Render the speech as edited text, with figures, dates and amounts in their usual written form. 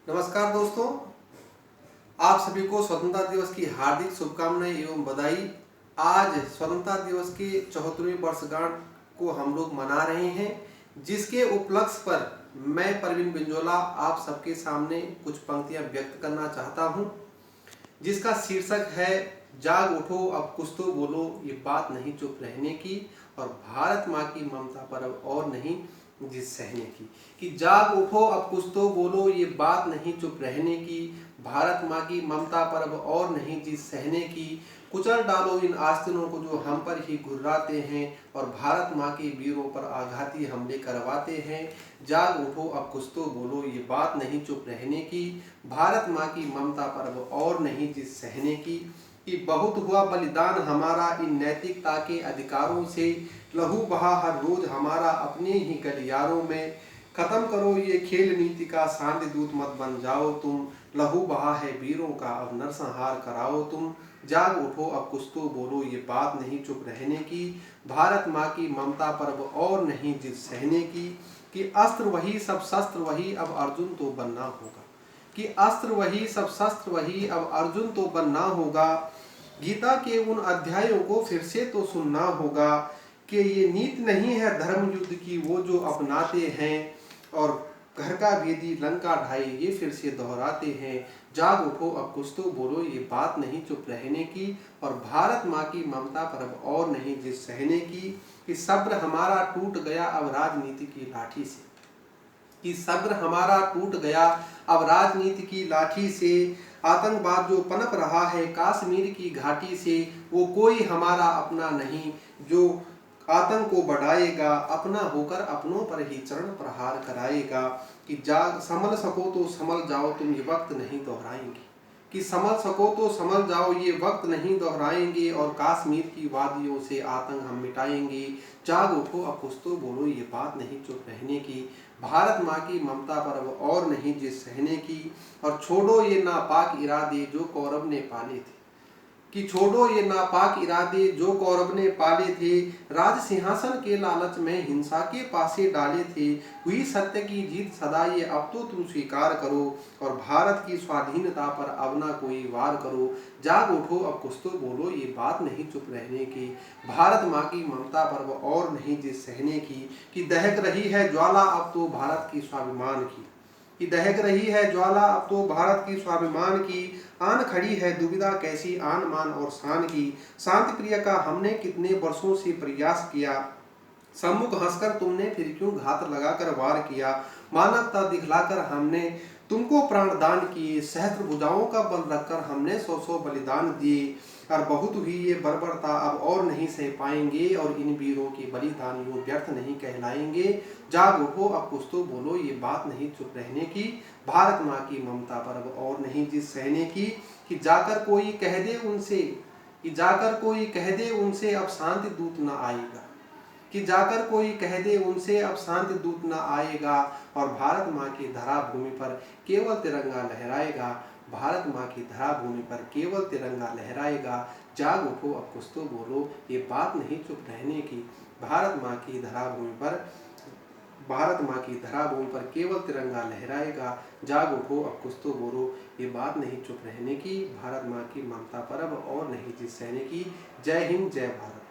नमस्कार दोस्तों, आप सभी को स्वतंत्रता दिवस की हार्दिक शुभकामनाएं एवं बधाई। आज स्वतंत्रता दिवस की 74वीं वर्षगांठ को हम लोग मना रहे हैं, जिसके उपलक्ष्य पर मैं परवीन बिंजोला आप सबके सामने कुछ पंक्तियां व्यक्त करना चाहता हूं, जिसका शीर्षक है जाग उठो अब कुछ तो बोलो, ये बात नहीं चुप रहने की और भारत माँ की ममता पर अब और नहीं जिद सहने की। कि जाग उठो अब कुछ तो बोलो, ये बात नहीं चुप रहने की, भारत माँ की ममता पर अब और नहीं जिद सहने की। कुचल डालो इन आस्तीनों को जो हम पर ही घुर्राते हैं और भारत माँ के वीरों पर आघाती हमले करवाते हैं। जाग उठो अब कुछ तो बोलो, ये बात नहीं चुप रहने की, भारत माँ की ममता पर अब और नहीं जिद सहने की। कि बहुत हुआ बलिदान हमारा इन नैतिकता के अधिकारों से, लहू बहा हर रोज हमारा अपने ही गलियारों में। खत्म करो ये खेल नीति का शांति दूत मत बन जाओ तुम, लहू बहा है वीरों का अब नरसंहार कराओ तुम। जाग उठो अब कुछ तो बोलो, ये बात नहीं चुप रहने की, भारत माँ की ममता पर अब और नहीं जिद सहने की। कि अस्त्र वही सब शस्त्र वही अब अर्जुन तो बनना होगा, कि अस्त्र वही सब शस्त्र वही अब अर्जुन तो बनना होगा। गीता के उन अध्यायों को फिर से तो सुनना होगा, कि ये नीति नहीं है धर्म युद्ध की वो जो अपनाते हैं, और घर का भेदी लंका ढाई ये फिर से दोहराते हैं। जाग उठो अब कुछ तो बोलो, ये बात नहीं चुप रहने की और भारत माँ की ममता पर अब और नहीं जिद सहने की। कि सब्र हमारा टूट गया अब राजनीति की लाठी से, कि सब्र हमारा टूट गया अब राजनीति की लाठी से। आतंकवाद जो पनप रहा है कश्मीर की घाटी से, वो कोई हमारा अपना नहीं जो आतंक को बढ़ाएगा, अपना होकर अपनों पर ही चरण प्रहार कराएगा। कि जाग संभल सको तो संभल जाओ तुम, ये वक्त नहीं दोहराएंगे, कि संभल सको तो संभल जाओ ये वक्त नहीं दोहराएंगे, और कश्मीर की वादियों से आतंक हम मिटाएंगे। जाग उठो अब कुछ तो बोलो, ये बात नहीं चुप रहने की, भारत माँ की ममता पर अब और नहीं जिद सहने की। और छोड़ो ये नापाक इरादे जो कौरव ने पाले थे, कि छोड़ो ये नापाक इरादे जो कौरव ने पाले थे, राज सिंहासन के लालच में हिंसा के पासे डाले थे। हुई सत्य की जीत सदा ये अब तो तुम स्वीकार करो, और भारत की स्वाधीनता पर अब ना कोई वार करो। जाग उठो अब कुछ तो बोलो, ये बात नहीं चुप रहने की, भारत माँ की ममता पर और नहीं जिद सहने की। कि दहक रही है ज्वाला अब तो भारत की स्वाभिमान की, कि दहक रही है ज्वाला अब तो भारत की स्वाभिमान की। आन खड़ी है दुविधा कैसी आन मान और शान की, शांति प्रिय का हमने कितने वर्षों से प्रयास किया, सम्मुख हंसकर तुमने फिर क्यों घात लगाकर वार किया। मानवता दिखलाकर हमने तुमको प्राण दान किए, सहस्त्र भुजाओं का बल रखकर हमने 100 बलिदान दिए। और बहुत हुई ये बर्बरता अब और नहीं सह पाएंगे, और इन वीरों के बलिदानियों व्यर्थ नहीं कहलाएंगे। जाग उठो अब कुछ तो बोलो, ये बात नहीं चुप रहने की, भारत माँ की ममता पर अब और नहीं जिद सहने की। कि जाकर कोई कह दे उनसे, कि जाकर कोई कह दे उनसे अब शांति दूत न आएगा, कि जाकर कोई कह दे उनसे अब शांति दूत न आएगा, और भारत माँ की धरा भूमि पर केवल तिरंगा लहराएगा, भारत माँ की धरा भूमि पर केवल तिरंगा लहराएगा। जाग उठो अब कुछ तो बोलो, ये बात नहीं चुप रहने की, भारत माँ की धरा भूमि पर केवल तिरंगा लहराएगा। जाग उठो अब कुछ तो बोलो, ये बात नहीं चुप रहने की, भारत माँ की ममता पर अब और नहीं जिद सहने की। जय हिंद, जय भारत।